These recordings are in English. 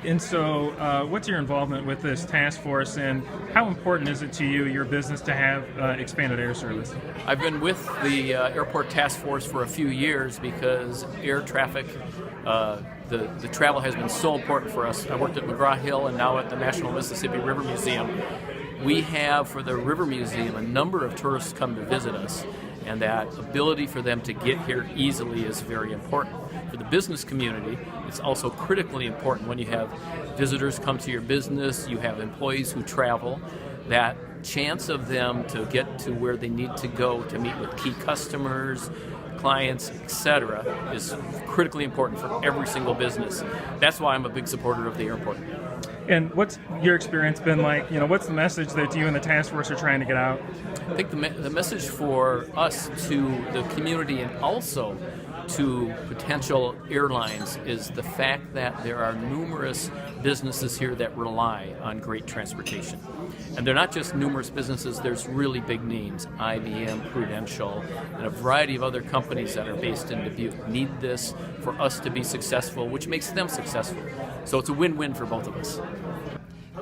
And so, what's your involvement with this task force, and how important is it to you, your business, to have expanded air service? I've been with the airport task force for a few years because air traffic, the travel has been so important for us. I worked at McGraw-Hill and now at the National Mississippi River Museum. We have, for the River Museum, a number of tourists come to visit us, and that ability for them to get here easily is very important. For the business community, it's also critically important when you have visitors come to your business, you have employees who travel, that chance of them to get to where they need to go to meet with key customers, clients, etc., is critically important for every single business. That's why I'm a big supporter of the airport. And what's your experience been like? What's the message that you and the task force are trying to get out? I think the message for us to the community and also to potential airlines is the fact that there are numerous businesses here that rely on great transportation. And they're not just numerous businesses, there's really big names, IBM, Prudential, and a variety of other companies that are based in Dubuque need this for us to be successful, which makes them successful. So it's a win-win for both of us.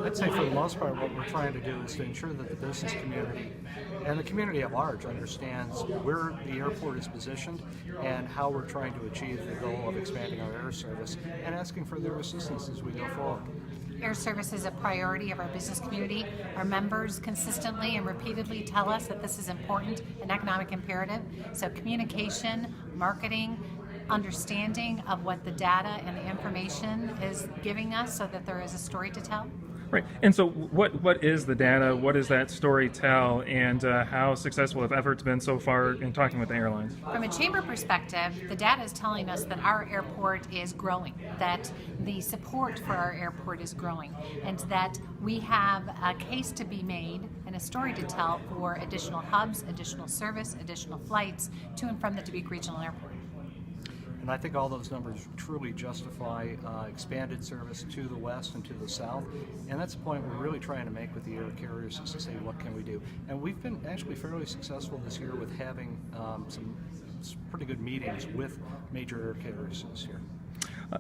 I'd say for the most part what we're trying to do is to ensure that the business community and the community at large understands where the airport is positioned and how we're trying to achieve the goal of expanding our air service and asking for their assistance as we go forward. Air service is a priority of our business community. Our members consistently and repeatedly tell us that this is important, an economic imperative. So communication, marketing, understanding of what the data and the information is giving us so that there is a story to tell. Right. And so what is the data? What does that story tell? And how successful have efforts been so far in talking with the airlines? From a chamber perspective, the data is telling us that our airport is growing, that the support for our airport is growing, and that we have a case to be made and a story to tell for additional hubs, additional service, additional flights to and from the Dubuque Regional Airport. And I think all those numbers truly justify expanded service to the west and to the south. And that's the point we're really trying to make with the air carriers, is to say, what can we do? And we've been actually fairly successful this year with having some pretty good meetings with major air carriers this year.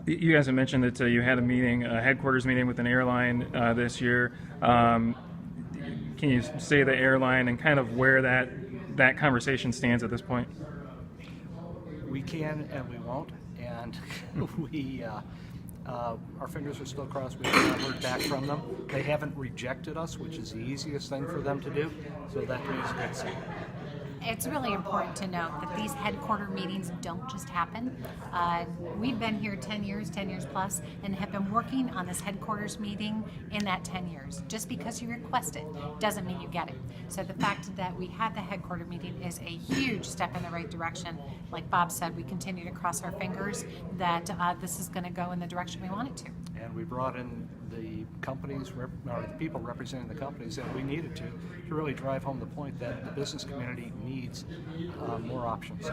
You guys have mentioned that you had a meeting, a headquarters meeting with an airline this year. Can you say the airline and kind of where that conversation stands at this point? We can and we won't, and our fingers are still crossed. We have not heard back from them. They haven't rejected us, which is the easiest thing for them to do, so that means good sign. It's really important to note that these headquarter meetings don't just happen. We've been here 10 years plus, and have been working on this headquarters meeting in that 10 years. Just because you request it doesn't mean you get it. So the fact that we had the headquarter meeting is a huge step in the right direction. Like Bob said, we continue to cross our fingers that this is going to go in the direction we want it to. And we brought in the companies, or the people representing the companies that we needed to really drive home the point that the business community needs more options.